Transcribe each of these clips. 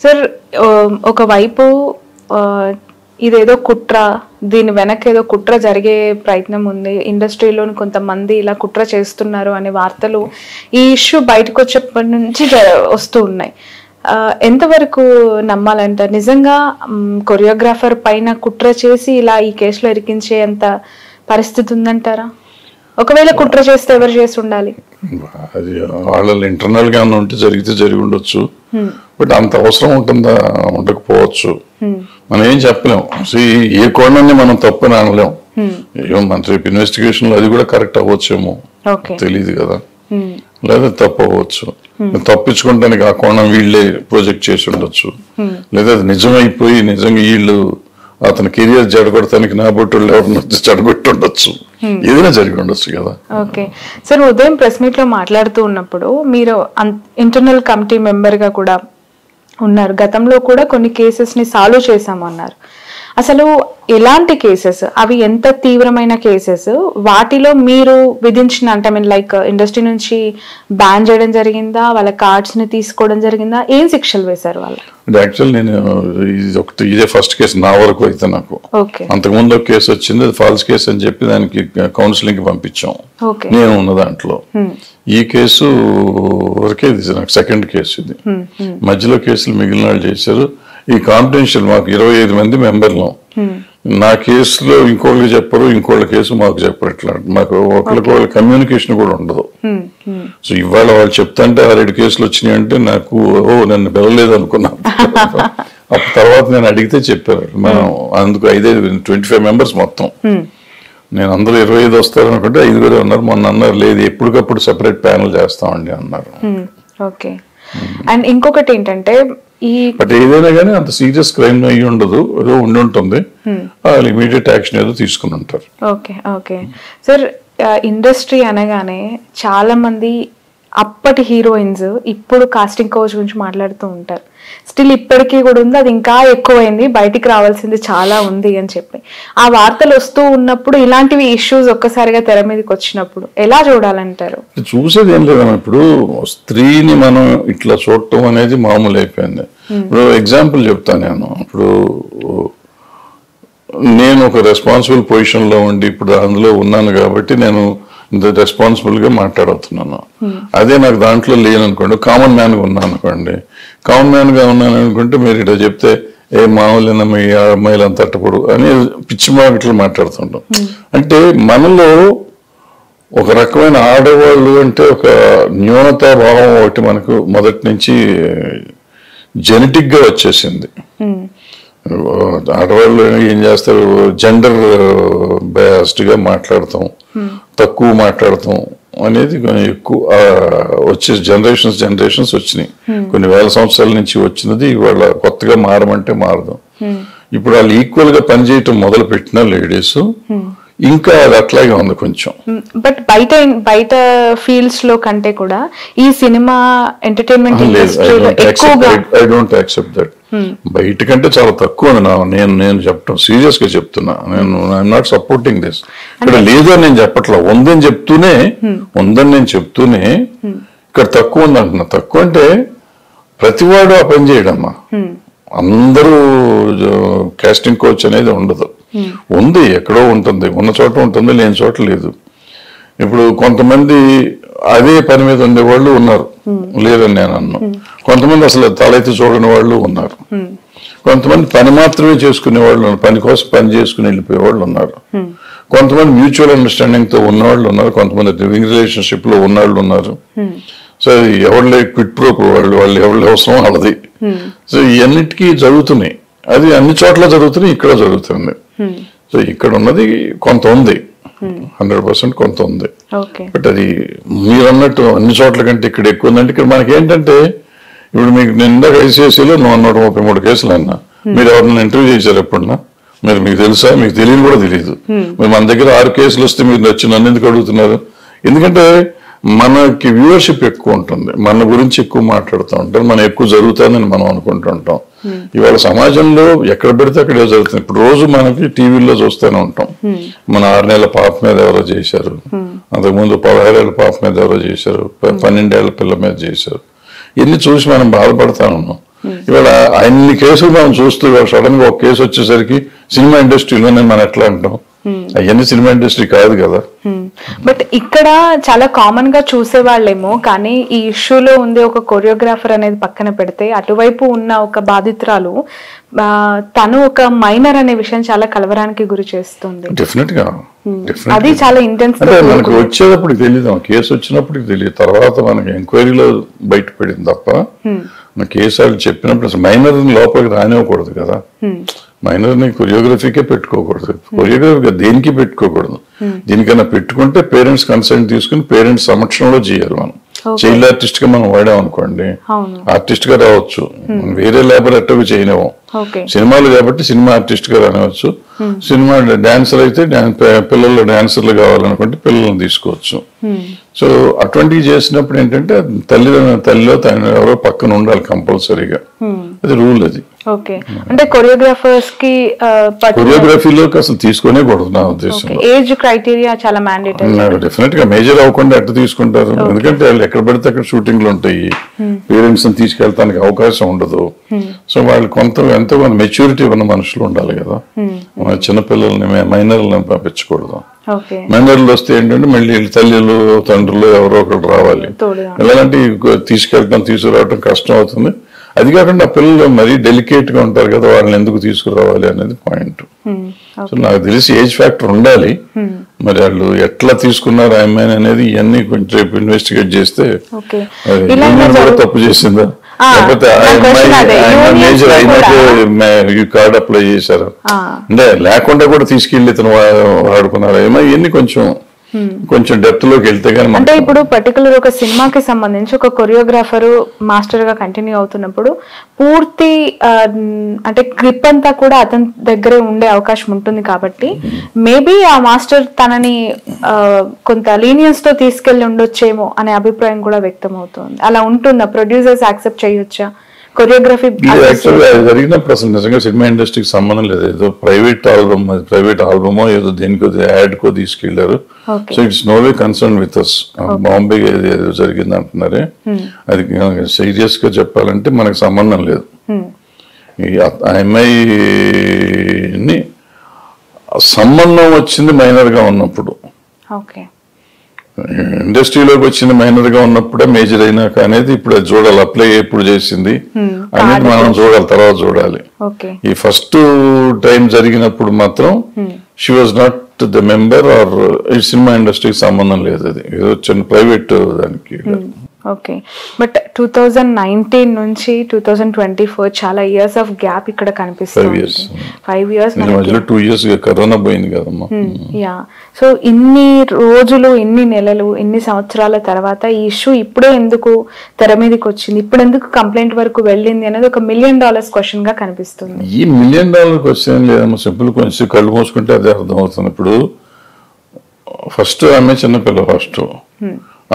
Sir ఒకవైపు ఇదేదో కుట్ర, దీని వెనక ఏదో కుట్ర జరిగే ప్రయత్నం ఉంది, ఇండస్ట్రీలోని కొంతమంది ఇలా కుట్ర చేస్తున్నారు అనే వార్తలు ఈ ఇష్యూ బయటకు వచ్చేప్పటి నుంచి వస్తూ ఉన్నాయి. ఎంతవరకు నమ్మాలంటారు? నిజంగా కొరియోగ్రాఫర్ పైన కుట్ర చేసి ఇలా ఈ కేసులో ఇరికించేంత పరిస్థితి ఉందంటారా? ఒకవేళ కుట్ర చేస్తే ఎవరు చేసి ఉండాలి? అది వాళ్ళ ఇంటర్నల్ గా ఉంటే జరిగితే జరిగి ఉండొచ్చు, బట్ అంత అవసరం ఉంటుందా? ఉండకపోవచ్చు. మనం ఏం చెప్పలేం. ఏ కోణాన్ని మనం తప్పని అనలేం. మన రేపు ఇన్వెస్టిగేషన్ లో అది కూడా కరెక్ట్ అవ్వచ్చేమో, తెలియదు కదా, లేదా తప్పు అవ్వచ్చు. తప్పించుకోవడానికి ఆ కోణం వీళ్ళే ప్రొజెక్ట్ చేసి ఉండొచ్చు, లేదా అది నిజమైపోయి నిజంగా వీళ్ళు అతని కెరియర్ జడగొడటానికి నా బొట్టులు ఎవరిని జడగొట్టి ఉండొచ్చు. ఏదైనా జరిగి ఉండొచ్చు కదా. ఓకే సార్, ఉదయం ప్రెస్ మీట్ లో మాట్లాడుతూ ఉన్నప్పుడు మీరు ఇంటర్నల్ కమిటీ మెంబర్ గా కూడా ఉన్నారు, గతంలో కూడా కొన్ని కేసెస్ ని సాల్వ్ చేశామన్నారు. అసలు ఎలాంటి కేసెస్ అవి, ఎంత తీవ్రమైన కేసెస్, వాటిలో మీరు విధించిన అంటే లైక్ ఇండస్ట్రీ నుంచి బ్యాన్ చేయడం జరిగిందా, వాళ్ళ కార్డ్స్ ని తీసుకోవడం జరిగిందా, ఏం శిక్షలు వేశారు వాళ్ళు? యాక్చువల్ నేను ఇదే ఫస్ట్ కేసు నా వరకు అయితే. నాకు అంతకుముందు ఒక కేసు వచ్చింది, అది ఫాల్స్ కేసు అని చెప్పి దానికి కౌన్సిలింగ్ కి పంపించాం, నేను ఉన్న దాంట్లో. ఈ కేసు వరకే ఇది నాకు సెకండ్ కేసు. ఇది మధ్యలో కేసులు మిగిలిన వాళ్ళు చేశారు. ఈ కాన్ఫిడెన్షియల్ మాకు 25 మంది మెంబర్లు. నా కేసులో ఇంకోళ్ళకి చెప్పరు, ఇంకోళ్ళ కేసు మాకు చెప్పరు. ఇట్లా మాకు ఒకరికి వాళ్ళ కమ్యూనికేషన్ కూడా ఉండదు. సో ఇవాళ వాళ్ళు చెప్తాంటే 6-7 కేసులు వచ్చినాయి అంటే నాకు నన్ను పిలవలేదు అనుకున్నాను. అప్పుడు తర్వాత నేను అడిగితే చెప్పారు. మనం అందుకు 25 మెంబర్స్ మొత్తం. నేను అందరూ 25 వస్తారు అనుకుంటే 5 ఉన్నారు. మొన్న అన్నారు లేదు, ఎప్పటికప్పుడు సెపరేట్ ప్యానల్ చేస్తామండి అన్నారు. ఓకే. అండ్ ఇంకొకటి ఏంటంటే బట్ ఏదైనా కానీ అంత సీరియస్ క్రైమ్ అయ్యి ఉండదు, ఏదో ఉండి ఉంటుంది, వాళ్ళు ఇమీడియట్ యాక్షన్ ఏదో తీసుకుని ఉంటారు. ఓకే ఓకే సార్, ఇండస్ట్రీ అనగానే చాలా మంది అప్పటి హీరోయిన్స్ ఇప్పుడు కాస్టింగ్ కౌచ్ గురించి మాట్లాడుతూ ఉంటారు. స్టిల్ ఇప్పటికీ కూడా ఉంది, అది ఇంకా ఎక్కువైంది, బయటికి రావాల్సింది చాలా ఉంది అని చెప్పి ఆ వార్తలు వస్తూ ఉన్నప్పుడు ఇలాంటివి ఇష్యూస్ ఒక్కసారిగా తెర మీదకి వచ్చినప్పుడు ఎలా చూడాలంటారు? చూసేది ఏం లేదమ్మా. ఇప్పుడు స్త్రీని మనం ఇట్లా చూడటం అనేది మామూలు అయిపోయింది. ఇప్పుడు ఎగ్జాంపుల్ చెప్తాను నేను. ఇప్పుడు నేను ఒక రెస్పాన్సిబుల్ పొజిషన్ లో ఉండి ఇప్పుడు అందులో ఉన్నాను కాబట్టి నేను రెస్పాన్సిబుల్ గా మాట్లాడుతున్నాను. అదే నాకు దాంట్లో లేననుకోండి, కామన్ మ్యాన్ గా ఉన్నాను అనుకోండి, కామన్ మ్యాన్ గా ఉన్నాను అనుకుంటే మీరు ఇట్లా చెప్తే ఏ మామూలు మీ అమ్మాయిలు అంత అట్టపడు అని పిచ్చి మాటలు మాట్లాడుతుంటాం. అంటే మనలో ఒక రకమైన ఆడవాళ్ళు అంటే ఒక న్యూనతా భావం ఒకటి మనకు మొదటి నుంచి జెనెటిక్ గా వచ్చేసింది. ఆడవాళ్ళు ఏం చేస్తారు, జెండర్ బయాస్డ్ గా మాట్లాడతాం, తక్కువ మాట్లాడతాం అనేది ఎక్కువ వచ్చే జనరేషన్స్ వచ్చినాయి. కొన్ని వేల సంవత్సరాల నుంచి వచ్చినది ఇవాళ కొత్తగా మారమంటే మారదు. ఇప్పుడు వాళ్ళు ఈక్వల్ గా పనిచేయటం మొదలు పెట్టిన లేడీస్ ఇంకా అది అట్లాగే ఉంది కొంచెం. బట్ బయట ఫీల్డ్స్ లో కంటే కూడా ఈ cinema entertainment I don't accept that. బయట కంటే చాలా తక్కువ నేను చెప్పడం సీరియస్ గా చెప్తున్నా. I'm not supporting this. ఇక్కడ లేదని నేను చెప్పట్లా, ఉందని చెప్తూనే ఇక్కడ తక్కువ ఉంది అంటున్నా. తక్కువ అంటే ప్రతివాడు ఆ పని చేయడమ్మా. అందరూ కాస్టింగ్ కోచ్ అనేది ఉండదు. ఉంది, ఎక్కడో ఉంటుంది, ఉన్న చోట ఉంటుంది, లేని చోట లేదు. ఇప్పుడు కొంతమంది అదే పని మీద ఉండేవాళ్ళు ఉన్నారు, లేదని నేను అన్నా. కొంతమంది అసలు తలెత్తి చూడని వాళ్ళు ఉన్నారు. కొంతమంది పని మాత్రమే చేసుకునే వాళ్ళు ఉన్నారు, పని కోసం పని చేసుకుని వెళ్ళిపోయే వాళ్ళు ఉన్నారు. కొంతమంది మ్యూచువల్ అండర్స్టాండింగ్ తో ఉన్నవాళ్ళు ఉన్నారు, కొంతమంది లివింగ్ రిలేషన్షిప్ లో ఉన్నవాళ్ళు ఉన్నారు. సో ఎవరి క్విట్ ప్రోకో వాళ్ళు ఎవరి అవసరం వాళ్ళది. సో ఇవన్నిటికీ జరుగుతున్నాయి, అది అన్ని చోట్ల జరుగుతున్నాయి, ఇక్కడ జరుగుతుంది. సో ఇక్కడ ఉన్నది కొంత ఉంది, 100% కొంత ఉంది. బట్ అది మీరు అన్నట్టు అన్ని చోట్ల కంటే ఇక్కడ ఎక్కువ ఉందంటే ఇక్కడ మనకి ఏంటంటే ఇప్పుడు మీకు నిండా ఐసీఐసీలో 133 కేసులు అన్నా. మీరు ఎవరినైనా ఇంటర్వ్యూ చేశారు ఎప్పుడన్నా? మీకు తెలుసా? మీకు తెలియని కూడా తెలియదు. మీరు మన దగ్గర 6 కేసులు వస్తే మీరు వచ్చి నన్ను ఎందుకు అడుగుతున్నారు? ఎందుకంటే మనకి వ్యూవర్షిప్ ఎక్కువ ఉంటుంది, మన గురించి ఎక్కువ మాట్లాడుతూ ఉంటారు, మనం ఎక్కువ జరుగుతుందని మనం అనుకుంటూ ఉంటాం. ఇవాళ సమాజంలో ఎక్కడ పెడితే అక్కడ జరుగుతుంది. ఇప్పుడు రోజు మనకి టీవీల్లో చూస్తూనే ఉంటాం, మన 6 నెలల పాప మీద ఎవరో చేశారు, అంతకుముందు 16 ఏళ్ల పాప మీద ఎవరో చేశారు, 12 ఏళ్ల పిల్ల మీద చేశారు. ఇన్ని చూసి మనం బాధపడతా ఉన్నాం. ఇవాళ అన్ని కేసులు మనం చూస్తూ సడన్ గా ఒక కేసు వచ్చేసరికి సినిమా ఇండస్ట్రీలోనే మనం ఎట్లా అంటాం, అవన్నీ సినిమా ఇండస్ట్రీ కాదు కదా. బట్ ఇక్కడ చాలా కామన్ గా చూసేవాళ్ళేమో, కానీ ఈ ఇష్యూలో ఉంది ఒక కొరియోగ్రాఫర్ అనేది పక్కన పెడితే అటువైపు ఉన్న ఒక బాధితురాలు తను ఒక మైనర్ అనే విషయం చాలా కలవరానికి గురి చేస్తుంది. డెఫినెట్ గా అది చాలా ఇంటెన్స్. అంటే మనకు వచ్చేటప్పటికి తెలియదు, కేసు వచ్చినప్పటికి తెలియదు, తర్వాత మనకి ఎంక్వైరీలో బయటపడింది తప్ప కేసు వాళ్ళు చెప్పినప్పుడు అసలు మైనర్ లోపలికి రానివ్వకూడదు కదా. మైనర్ ని కొరియోగ్రఫీకే పెట్టుకోకూడదు, కొరియోగ్రఫీ దేనికి పెట్టుకోకూడదు. దీనికన్నా పెట్టుకుంటే పేరెంట్స్ కన్సెంట్ తీసుకుని పేరెంట్స్ సమక్షంలో చేయాలి. మనం చైల్డ్ ఆర్టిస్ట్ గా మనం వాడాం అనుకోండి, ఆర్టిస్ట్ గా రావచ్చు, వేరే లాబొరేటరీ చేయనివ్వం. సినిమాలు కాబట్టి సినిమా ఆర్టిస్ట్ గా రానివచ్చు, సినిమా డాన్సర్ అయితే పిల్లలు డాన్సర్లు కావాలనుకుంటే పిల్లల్ని తీసుకోవచ్చు. సో అటువంటివి చేసినప్పుడు ఏంటంటే తల్లిలో తన ఎవరో పక్కన ఉండాలి కంపల్సరీగా, అది రూల్. అది అంటే కొరియోగ్రాఫర్స్ కి కొరియోగ్రఫీలోకి అసలు తీసుకునే కూడదు నా ఉద్దేశం. ఏజ్ క్రైటీరియా చాలా మ్యాండేటరీ. డెఫినెట్ గా మేజర్ అవ్వకుండా ఎట్లా తీసుకుంటారు, ఎందుకంటే వాళ్ళు ఎక్కడ పడితే అక్కడ షూటింగ్లు ఉంటాయి, పేరెంట్స్ ని తీసుకెళ్తానికి అవకాశం ఉండదు. సో వాళ్ళు ఎంతో కొంత మెచ్యూరిటీ ఉన్న మనుషులు ఉండాలి కదా. మన చిన్నపిల్లల్ని మైనర్లను పంపించకూడదు. మైనర్లు వస్తే ఏంటంటే మళ్ళీ తల్లిలు తండ్రులు ఎవరో ఒకరు రావాలి, ఎలాంటి తీసుకురావడం కష్టం అవుతుంది. అది కాకుండా పిల్లలు మరీ డెలికేట్ గా ఉంటారు కదా, వాళ్ళని ఎందుకు తీసుకురావాలి అనేది పాయింట్. సో నాకు తెలిసి ఏజ్ ఫ్యాక్టర్ ఉండాలి. మరి వాళ్ళు ఎట్లా తీసుకున్నారు అమ్మాయిని అనేది ఇవన్నీ కొంచెం ఇన్వెస్టిగేట్ చేస్తే తప్పు చేసిందా, లేకపోతే మేజర్ అయినట్టు కార్డ్ అప్లై చేశారు అంటే లేకుండా కూడా తీసుకెళ్లి ఇతను వాడుకున్నారు ఏమో, ఇవన్నీ కొంచెం డెప్త్ లోకి వెళ్తే గానీ. అంటే ఇప్పుడు పర్టికులర్ ఒక సినిమాకి సంబంధించి ఒక కొరియోగ్రాఫర్ మాస్టర్ గా కంటిన్యూ అవుతున్నప్పుడు పూర్తి అంటే గ్రిప్ అంతా కూడా అతని దగ్గరే ఉండే అవకాశం ఉంటుంది కాబట్టి మేబీ ఆ మాస్టర్ తనని కొంత లీనియన్స్ తో తీసుకెళ్లి ఉండొచ్చేమో అనే అభిప్రాయం కూడా వ్యక్తం అవుతుంది. అలా ఉంటుందా? ప్రొడ్యూసర్స్ యాక్సెప్ట్ చేయొచ్చా కొరియోగ్రఫీ? జరిగినప్పుడు అసలు నిజంగా సినిమా ఇండస్ట్రీకి సంబంధం లేదు, ఏదో ప్రైవేట్ ఆల్బమో ఏదో దేనికో యాడ్ కో తీసుకెళ్లారు. So it's no way concern with us. Bombay ఏదో జరిగింది అంటున్నారే, అది సీరియస్ గా చెప్పాలంటే మనకు సంబంధం లేదు. ఆ అమ్మాయిని సంబంధం వచ్చింది మైనర్ గా ఉన్నప్పుడు, ఇండస్ట్రీలోకి వచ్చింది మైనర్ గా ఉన్నప్పుడే మేజర్ అయినాక అనేది ఇప్పుడు చూడాలి. అప్లై ఎప్పుడు చేసింది అనేది మనం చూడాలి, తర్వాత చూడాలి. ఈ ఫస్ట్ టైం జరిగినప్పుడు మాత్రం she was not the member or ఈ సినిమా ఇండస్ట్రీకి సంబంధం లేదు, అది ఏదో చిన్న ప్రైవేట్ దానికి. ఓకే, బట్ 2019 నుంచి 2024 చాలా ఇయర్స్ ఆఫ్ గ్యాప్ ఇక్కడ కనిపిస్తుంది. 5 years 2 years కరోనా పోయింది కదమ్మా. యా, సో ఇన్ని రోజులు, ఇన్ని నెలలు, ఇన్ని సంవత్సరాల తర్వాత ఈ ఇష్యూ ఇప్పుడే ఎందుకు తెర మీదకి వచ్చింది, ఇప్పుడు ఎందుకు కంప్లైంట్ వరకు వెళ్ళింది అనేది ఒక $1 million క్వశ్చన్ గా కనిపిస్తుంది. ఈ $1 million క్వశ్చన్ లేదమ్మా, సింపుల్ కొంచెం కళ్ళు మూసుకుంటే అదే అర్థం అవుతుంది. ఇప్పుడు ఫస్ట్ ఆమె చిన్నపిల్ల, ఫస్ట్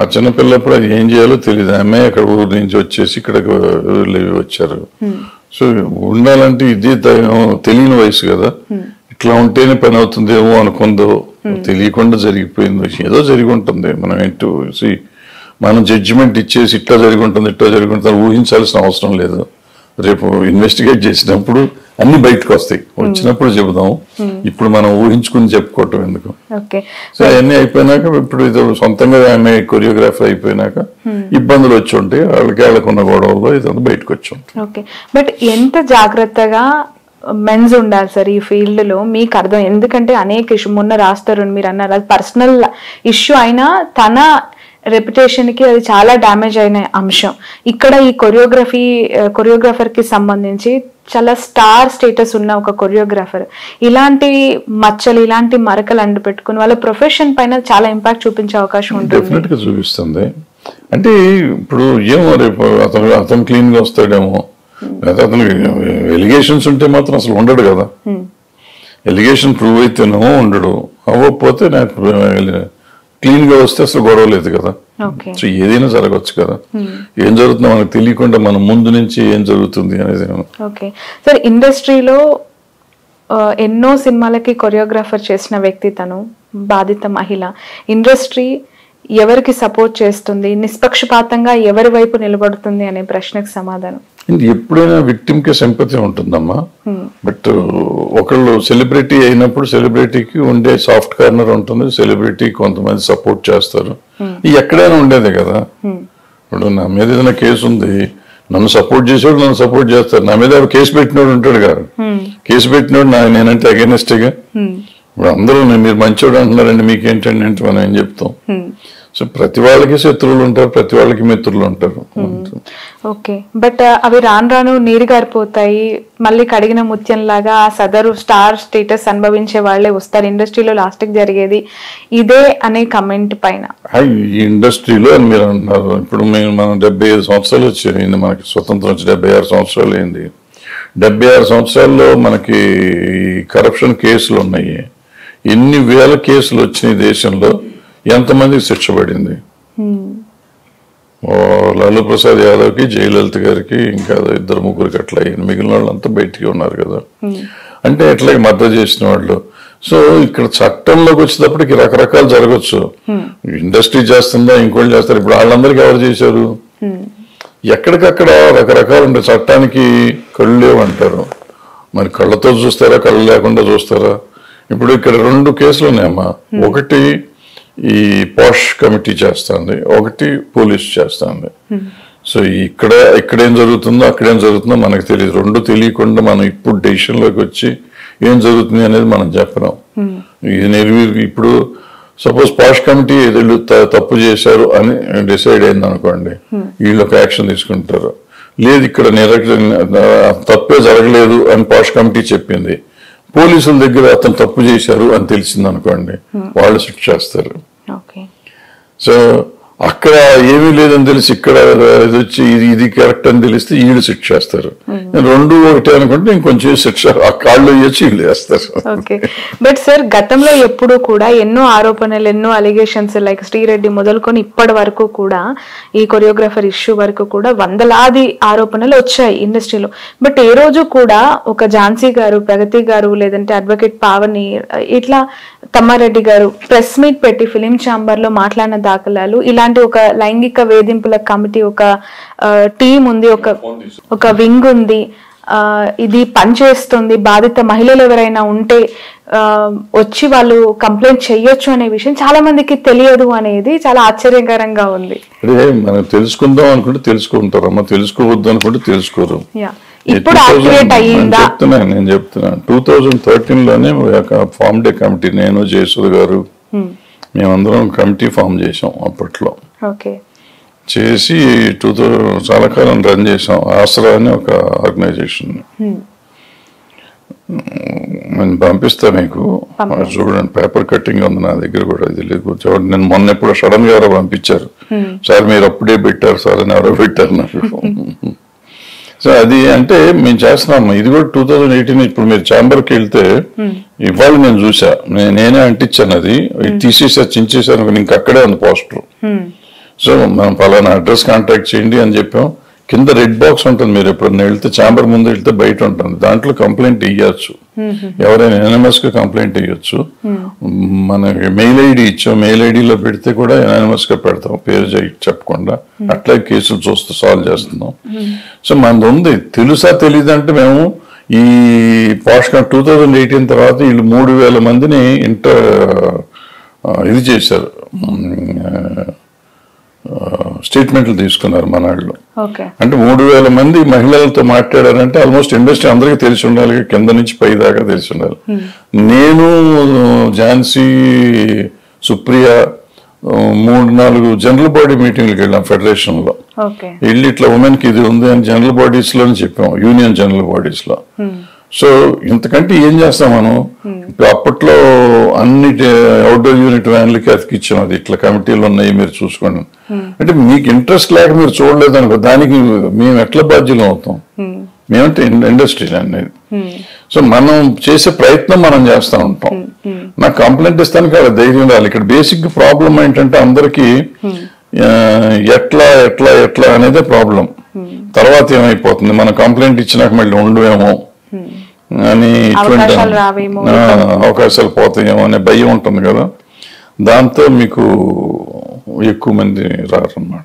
ఆ చిన్నపిల్లప్పుడు అది ఏం చేయాలో తెలియదు. ఆమె అక్కడ ఊరు నుంచి వచ్చేసి ఇక్కడికి వచ్చారు. సో ఉండాలంటే ఇది తెలియని వయసు కదా, ఇట్లా ఉంటేనే పని అవుతుందేమో అనుకుందో, తెలియకుండా జరిగిపోయిందో, ఏదో జరిగి ఉంటుంది. మనం ఏంటో మనం జడ్జిమెంట్ ఇచ్చేసి ఇట్లా జరిగి ఉంటుంది ఊహించాల్సిన అవసరం లేదు. రేపు ఇన్వెస్టిగేట్ చేసినప్పుడు అన్ని బయటకు వస్తాయి, వచ్చినప్పుడు చెబుదాం. ఇప్పుడు మనం ఊహించుకుని చెప్పుకోవటం ఎందుకు. సో అవన్నీ అయిపోయినాక ఇప్పుడు ఇది సొంతంగా ఆమె కొరియోగ్రాఫర్ అయిపోయినాక ఇబ్బందులు వచ్చి ఉంటాయి, వాళ్ళకున్న గొడవల్లో ఇదంతా బయటకు వచ్చి ఉంటాయి. ఓకే, బట్ ఎంత జాగ్రత్తగా మెన్స్ ఉండాలి సార్ ఈ ఫీల్డ్ లో మీకు అర్థం? ఎందుకంటే అనేక ఇష్యూ మొన్న రాస్తారు మీరు అన్నారు, అది పర్సనల్ ఇష్యూ అయినా తన రెప్యుటేషన్ కి అది చాలా డ్యామేజ్ అయిన అంశం. ఇక్కడ ఈ కొరియోగ్రాఫర్ కి సంబంధించి చాలా స్టార్ స్టేటస్ ఉన్న ఒక కొరియోగ్రాఫర్ ఇలాంటి మచ్చలు, ఇలాంటి మరకలు అండు పెట్టుకుని వాళ్ళ ప్రొఫెషన్ పైన చాలా ఇంపాక్ట్ చూపించే అవకాశం ఉంటుంది. డెఫినెట్ గా చూపిస్తుంది. అంటే ఇప్పుడు ఏమో రేపు అతను క్లీన్ గా వస్తాడేమో, లేదా అతనికి ఎలిగేషన్స్ ఉంటే మాత్రం అసలు ఉండడు కదా. ఎలిగేషన్ ప్రూవ్ అయితేనేమో ఉండడు, అవ్వకపోతే నాకు క్లీన్ గా వస్తే అసలు గొడవ లేదు కదా. సో ఏదైనా జరగవచ్చు కదా, ఏం జరుగుతుందో మనకు తెలియకుండా మనం ముందు నుంచి ఏం జరుగుతుంది అనేది. ఓకే సార్, ఇండస్ట్రీలో ఎన్నో సినిమాలకి కొరియోగ్రాఫర్ చేసిన వ్యక్తి తను, బాధిత మహిళ. ఇండస్ట్రీ ఎవరికి సపోర్ట్ చేస్తుంది, నిష్పక్షపాతంగా ఎవరి వైపు నిలబడుతుంది అనే ప్రశ్నకు సమాధానం? ఎప్పుడైనా విక్టిమ్ కి సింపతి ఉంటుందమ్మా. బట్ ఒకళ్ళు సెలబ్రిటీ అయినప్పుడు సెలబ్రిటీకి ఉండే సాఫ్ట్ కార్నర్ ఉంటుంది, సెలబ్రిటీ కొంతమంది సపోర్ట్ చేస్తారు. ఎక్కడైనా ఉండేదే కదా. ఇప్పుడు నా మీద ఏదైనా కేసు ఉంది, నన్ను సపోర్ట్ చేసేవాడు నన్ను సపోర్ట్ చేస్తారు, నా మీద కేసు పెట్టినోడు ఉంటాడు కదా, కేసు పెట్టినోడు నేనంటే అగైనెస్ట్గా. ఇప్పుడు అందరూ మీరు మంచోడు అంటున్నారండి, మీకేంటండి అంటే మనం ఏం చెప్తాం. సో ప్రతి వాళ్ళకి శత్రువులు ఉంటారు, ప్రతి వాళ్ళకి మిత్రులు ఉంటారు. ఓకే, బట్ అవి రాను రాను నీరు గారిపోతాయి, మళ్ళీ కడిగిన ముత్యం లాగా ఆ సదరు స్టార్ స్టేటస్ అనుభవించే వాళ్ళే వస్తారు. ఇండస్ట్రీలో లాస్ట్ కి జరిగేది ఇదే అనే కమెంట్ పైన. ఈ ఇండస్ట్రీలో అని మీరు అంటున్నారు. ఇప్పుడు మనం 75 సంవత్సరాలు వచ్చాయింది, మనకి స్వతంత్రం వచ్చి 76 సంవత్సరాలు అయింది. 76 సంవత్సరాల్లో మనకి కరప్షన్ కేసులు ఉన్నాయి. ఎన్ని వేల కేసులు వచ్చినాయి దేశంలో, ఎంతమందికి శిక్ష పడింది? లాలూ ప్రసాద్ యాదవ్కి, జయలలిత గారికి, ఇంకా 2-3 అట్లా అయింది. మిగిలిన వాళ్ళంతా బయటికి ఉన్నారు కదా. అంటే ఎట్లా మద్దతు చేసిన వాళ్ళు. సో ఇక్కడ చట్టంలోకి వచ్చేటప్పటికి రకరకాలు జరగచ్చు. ఇండస్ట్రీ చేస్తుందా, ఇంకోళ్ళు చేస్తారు. ఇప్పుడు వాళ్ళందరికీ ఎవరు చేశారు? ఎక్కడికక్కడ రకరకాలు ఉంటాయి. చట్టానికి కళ్ళు లేవు అంటారు, మరి కళ్ళతో చూస్తారా, కళ్ళు లేకుండా చూస్తారా? ఇప్పుడు ఇక్కడ 2 కేసులు ఉన్నాయమ్మా. ఒకటి ఈ పాష్ కమిటీ చేస్తుంది, ఒకటి పోలీస్ చేస్తుంది. సో ఇక్కడేం జరుగుతుందో అక్కడేం జరుగుతుందో మనకు తెలియదు. 2 తెలియకుండా మనం ఇప్పుడు డెసిషన్లోకి వచ్చి ఏం జరుగుతుంది అనేది మనం చెప్పలేం. ఇప్పుడు సపోజ్ పాష్ కమిటీ వీళ్ళు తప్పు చేశారు అని డిసైడ్ అయింది అనుకోండి, వీళ్ళు ఒక యాక్షన్ తీసుకుంటారు. లేదు ఇక్కడ తప్పే జరగలేదు అని పాష్ కమిటీ చెప్పింది, పోలీసుల దగ్గర అతను తప్పు చేశారు అని తెలిసింది అనుకోండి, వాళ్ళు శిక్ష చేస్తారు. సో అక్కడ ఏమీ లేదని తెలిసి ఇక్కడ ఇది వచ్చి ఇది కరెక్ట్ అని తెలిస్తే వీళ్ళు శిక్ష చేస్తారు. 2 ఒకటే అనుకుంటే ఇంకొంచెం శిక్ష కాళ్ళు వేయచ్చు, వీళ్ళు వేస్తారు. ఓకే, బట్ సార్ గతంలో ఎప్పుడు కూడా ఎన్నో ఆరోపణలు, ఎన్నో అలిగేషన్స్ లైక్ శ్రీరెడ్డి మొదలుకొని ఇప్పటి వరకు కూడా ఈ కొరియోగ్రాఫర్ ఇష్యూ వరకు కూడా వందలాది ఆరోపణలు వచ్చాయి ఇండస్ట్రీలో. బట్ ఏ రోజు కూడా ఒక ఝాన్సీ గారు, ప్రగతి గారు, లేదంటే అడ్వకేట్ పావని, ఇట్లా తమ్మారెడ్డి గారు ప్రెస్ మీట్ పెట్టి ఫిలిం ఛాంబర్ లో మాట్లాడిన దాఖలాలు, ఇలాంటి ఒక లైంగిక వేధింపుల కమిటీ, ఒక టీం ఉంది, ఒక వింగ్ ఉంది, ఇది పనిచేస్తుంది, బాధిత మహిళలు ఎవరైనా ఉంటే వచ్చి వాళ్ళు కంప్లైంట్ చెయ్యొచ్చు అనే విషయం చాలా మందికి తెలియదు అనేది చాలా ఆశ్చర్యకరంగా ఉంది. మనం తెలుసుకుందాం అనుకుంటే తెలుసుకుంటారమ్మా, తెలుసుకోవద్దు అనుకుంటే తెలుసుకోరు. ఇప్పుడు నేను చెప్తున్నాను 2013లోనే ఫార్మ్ డే కమిటీ, నేను జయసూర్ గారు మేమందరం కమిటీ ఫామ్ చేసాం. అప్పట్లో చేసి చాలా కాలం రన్ చేసాం. ఆసరా అని ఒక ఆర్గనైజేషన్ నేను పంపిస్తా మీకు, చూడండి. పేపర్ కట్టింగ్ ఉంది నా దగ్గర కూడా, ఇది లేదు చూడండి. నేను మొన్న ఎప్పుడు సడన్ గా ఎవరో పంపించారు, సార్ మీరు అప్పుడే పెట్టారు సార్ అని ఎవరో పెట్టారు నాకు. సో అది అంటే మేము చేస్తున్నాము. ఇది కూడా 2018. ఇప్పుడు మీరు ఛాంబర్కి వెళ్తే ఇవాళ నేను చూసా, నేనే అంటించాను, అది తీసేసా, చించేసాను, ఇంక అక్కడే ఉంది పోస్టర్. సో మనం పలానా అడ్రస్ కాంటాక్ట్ చేయండి అని చెప్పాం. కింద రెడ్ బాక్స్ ఉంటుంది, మీరు ఎప్పుడన్నా వెళ్తే ఛాంబర్ ముందు వెళ్తే బయట ఉంటుంది, దాంట్లో కంప్లైంట్ ఇవ్వచ్చు. ఎవరైనా ఎనానిమస్ గా కంప్లైంట్ ఇవ్వచ్చు. మనకి మెయిల్ ఐడి ఇచ్చాం, మెయిల్ ఐడిలో పెడితే కూడా ఎనానిమస్ గా పెడతాం, పేరు చెప్పకుండా. అట్లా కేసులు చూస్తూ సాల్వ్ చేస్తున్నాం. సో మనది ఉంది. తెలుసా తెలీదంటే మేము ఈ పాష్ 2018 తర్వాత వీళ్ళు 3000 మందిని ఇది చేశారు, స్టేట్మెంట్లు తీసుకున్నారు మన వాళ్ళు. అంటే 3000 మంది మహిళలతో మాట్లాడారంటే ఆల్మోస్ట్ ఇండస్ట్రీ అందరికీ తెలిసి ఉండాలి, కింద నుంచి పై దాకా తెలిసి ఉండాలి. నేను ఝాన్సీ, సుప్రియ 3-4 జనరల్ బాడీ మీటింగ్లకు వెళ్ళాం ఫెడరేషన్ లో. వెళ్ళి ఇట్లా ఉమెన్ కి ఇది ఉంది అని జనరల్ బాడీస్ లో చెప్పాం, యూనియన్ జనరల్ బాడీస్ లో. సో ఇంతకంటే ఏం చేస్తాం మనం? అప్పట్లో అన్ని అవుట్డోర్ యూనిట్ వ్యాన్లకి అతికిచ్చాం, అది ఇట్లా కమిటీలు ఉన్నాయి మీరు చూసుకోండి. అంటే మీకు ఇంట్రెస్ట్ లేక మీరు చూడలేదు అనుకో, దానికి మేము ఎట్లా బాధ్యులం అవుతాం? మేమంటే ఇండస్ట్రీ అనేది. సో మనం చేసే ప్రయత్నం మనం చేస్తూ ఉంటాం. నాకు కంప్లైంట్ ఇస్తానికి అలా ధైర్యం రాలి. ఇక్కడ బేసిక్ ప్రాబ్లం ఏంటంటే అందరికి ఎట్లా ఎట్లా ఎట్లా అనేదే ప్రాబ్లం. తర్వాత ఏమైపోతుంది, మనం కంప్లైంట్ ఇచ్చినాక మళ్ళీ ఉండవేమో అని, ఇటువంటి అవకాశాలు పోతాయేమో అనే భయం ఉంటుంది కదా, దాంతో మీకు ఎక్కువ మంది రారన్నమాట.